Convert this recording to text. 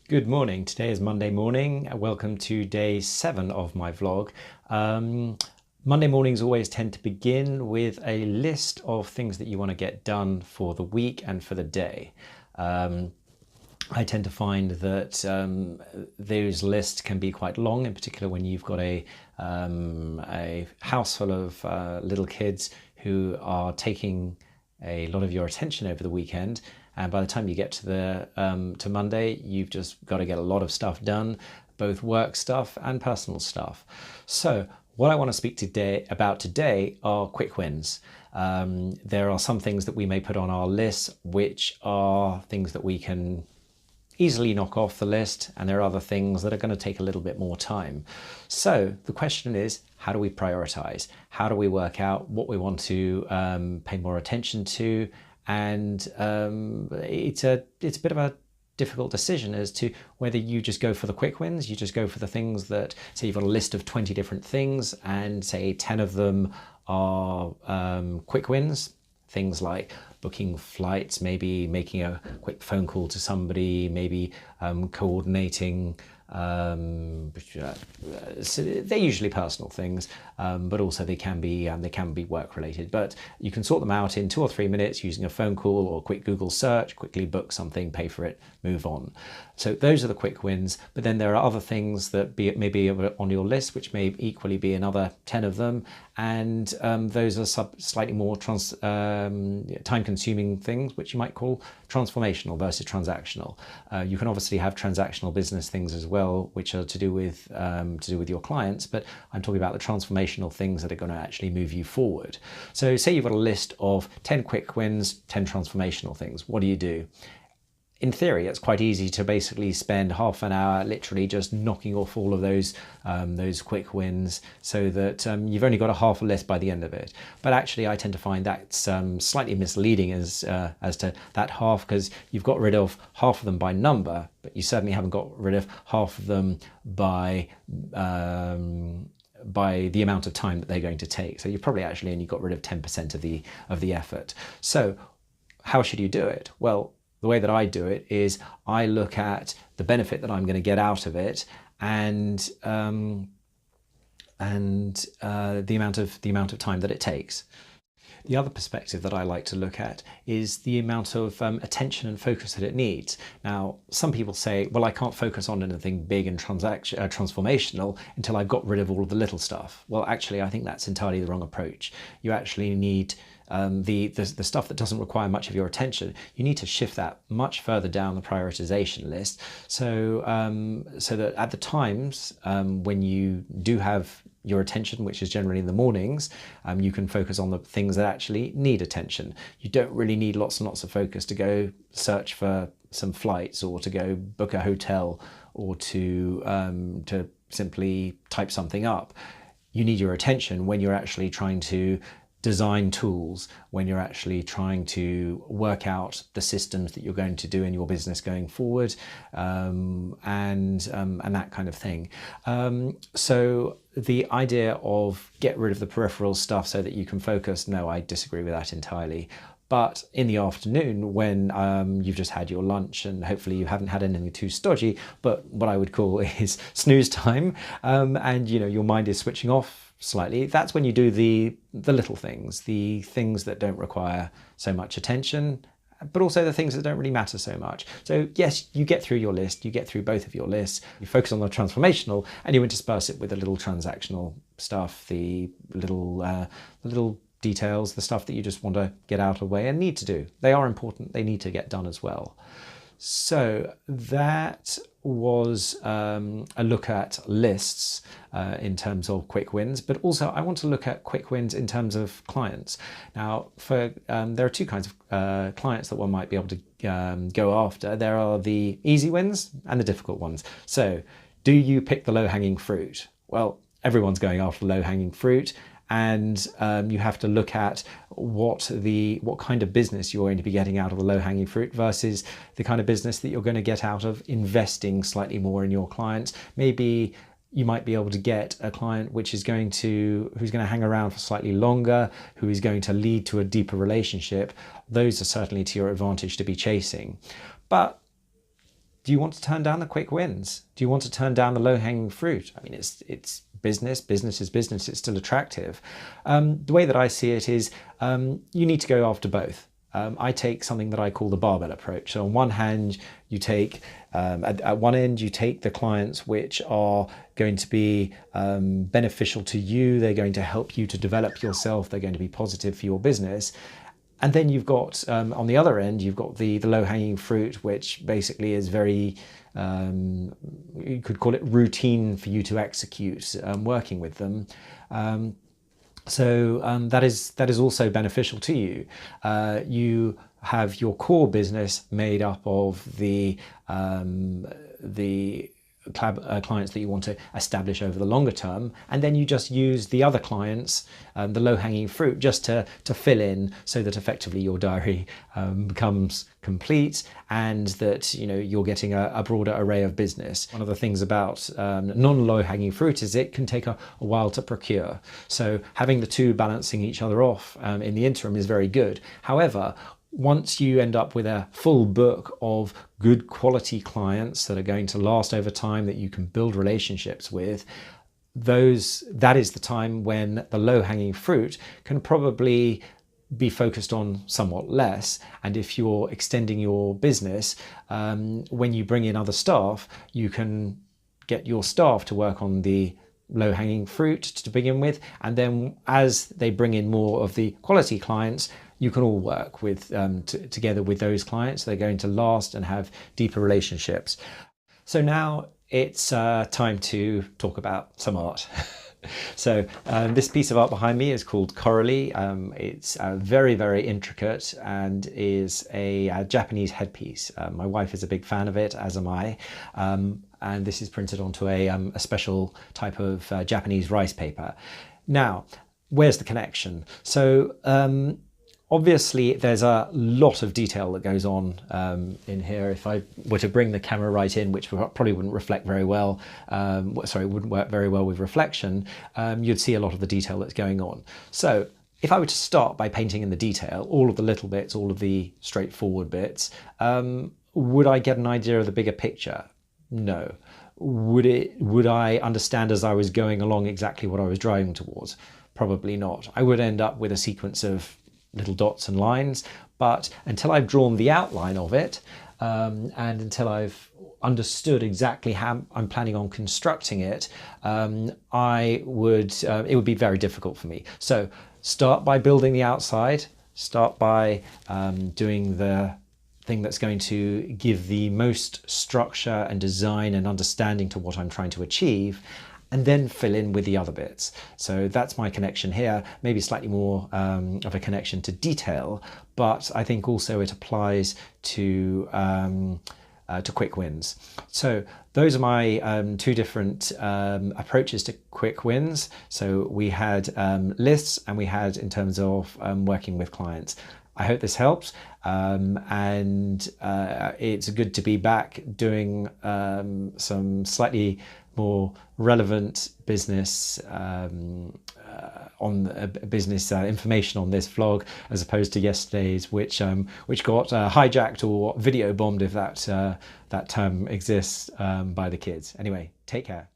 Good morning. Today is Monday morning. Welcome to day 7 of my vlog. Monday mornings always tend to begin with a list of things that you want to get done for the week and for the day. I tend to find that those lists can be quite long, in particular when you've got a house full of little kids who are taking a lot of your attention over the weekend, and by the time you get to Monday, you've just got to get a lot of stuff done, both work stuff and personal stuff. So what I want to speak about today are quick wins. There are some things that we may put on our list which are things that we can easily knock off the list, and there are other things that are going to take a little bit more time. So the question is, how do we prioritize? How do we work out what we want to pay more attention to? And it's a bit of a difficult decision as to whether you just go for the quick wins, you just go for the things that, say you've got a list of 20 different things and say 10 of them are quick wins. Things like booking flights, maybe making a quick phone call to somebody, maybe coordinating. So they're usually personal things, but also they can be work related. But you can sort them out in 2 or 3 minutes using a phone call or a quick Google search. Quickly book something, pay for it, move on. So those are the quick wins. But then there are other things that may be on your list, which may equally be another 10 of them, and those are slightly more time-consuming things, which you might call transformational versus transactional. You can obviously have transactional business things as well, which are to do with your clients, but I'm talking about the transformational things that are going to actually move you forward. So say you've got a list of 10 quick wins, 10 transformational things. What do? In theory, it's quite easy to basically spend half an hour literally just knocking off all of those quick wins, so that you've only got a half a list by the end of it. But actually, I tend to find that's slightly misleading as to that half, because you've got rid of half of them by number, but you certainly haven't got rid of half of them by the amount of time that they're going to take. So you've probably actually only got rid of 10% of the effort. So how should you do it? Well, the way that I do it is I look at the benefit that I'm going to get out of it, and the amount of time that it takes. The other perspective that I like to look at is the amount of attention and focus that it needs. Now, some people say, well, I can't focus on anything big and transformational until I've got rid of all of the little stuff. Well, actually, I think that's entirely the wrong approach. You actually need the stuff that doesn't require much of your attention. You need to shift that much further down the prioritization list, so that at the times when you do have your attention, which is generally in the mornings, you can focus on the things that actually need attention. You don't really need lots and lots of focus to go search for some flights, or to go book a hotel, or to simply type something up. You need your attention when you're actually trying to design tools, when you're actually trying to work out the systems that you're going to do in your business going forward, and that kind of thing. So the idea of get rid of the peripheral stuff so that you can focus, no, I disagree with that entirely. But in the afternoon, when you've just had your lunch, and hopefully you haven't had anything too stodgy, but what I would call is snooze time, and your mind is switching off slightly, that's when you do the little things, the things that don't require so much attention, but also the things that don't really matter so much. So yes, you get through your list, you get through both of your lists, you focus on the transformational, and you intersperse it with the little transactional stuff, the little details, the stuff that you just want to get out of the way and need to do. They are important, they need to get done as well. So that was a look at lists in terms of quick wins, but also I want to look at quick wins in terms of clients. Now, there are two kinds of clients that one might be able to go after. There are the easy wins and the difficult ones. So do you pick the low-hanging fruit? Well, everyone's going after low-hanging fruit, and you have to look at what kind of business you're going to be getting out of the low-hanging fruit versus the kind of business that you're going to get out of investing slightly more in your clients. Maybe you might be able to get a client who's going to hang around for slightly longer, who is going to lead to a deeper relationship. Those are certainly to your advantage to be chasing. But Do you want to turn down the quick wins? Do you want to turn down the low-hanging fruit? I mean, it's business. Business is business. It's still attractive. The way that I see it is you need to go after both. I take something that I call the barbell approach. So on one hand, you take, at one end, you take the clients which are going to be beneficial to you. They're going to help you to develop yourself. They're going to be positive for your business. And then you've got, on the other end, you've got the low-hanging fruit, which basically is very, you could call it routine for you to execute, working with them. So that is also beneficial to you. You have your core business made up of the clients that you want to establish over the longer term, and then you just use the other clients, the low-hanging fruit, just to fill in, so that effectively your diary becomes complete, and that you're getting a broader array of business. One of the things about non-low-hanging fruit is it can take a while to procure. So having the two balancing each other off in the interim is very good. However, once you end up with a full book of good quality clients that are going to last over time, that you can build relationships with, that is the time when the low-hanging fruit can probably be focused on somewhat less. And if you're extending your business, when you bring in other staff, you can get your staff to work on the low-hanging fruit to begin with, and then as they bring in more of the quality clients, you can all work with together with those clients. They're going to last and have deeper relationships. So now it's time to talk about some art. So this piece of art behind me is called Coralie. It's very, very intricate and is a Japanese headpiece. My wife is a big fan of it, as am I. And this is printed onto a special type of Japanese rice paper. Now, where's the connection? So obviously, there's a lot of detail that goes on in here. If I were to bring the camera right in, which probably wouldn't reflect very well, wouldn't work very well with reflection, you'd see a lot of the detail that's going on. So if I were to start by painting in the detail, all of the little bits, all of the straightforward bits, would I get an idea of the bigger picture? No. Would I understand as I was going along exactly what I was driving towards? Probably not. I would end up with a sequence of little dots and lines, but until I've drawn the outline of it, and until I've understood exactly how I'm planning on constructing it, it would be very difficult for me. So start by building the outside, start by doing the thing that's going to give the most structure and design and understanding to what I'm trying to achieve, and then fill in with the other bits. So that's my connection here, maybe slightly more of a connection to detail, but I think also it applies to quick wins. So those are my two different approaches to quick wins. So we had lists, and we had in terms of working with clients. I hope this helps, and it's good to be back doing some slightly more relevant business business information on this vlog, as opposed to yesterday's, which got hijacked or video bombed, if that term exists, by the kids. Anyway, take care.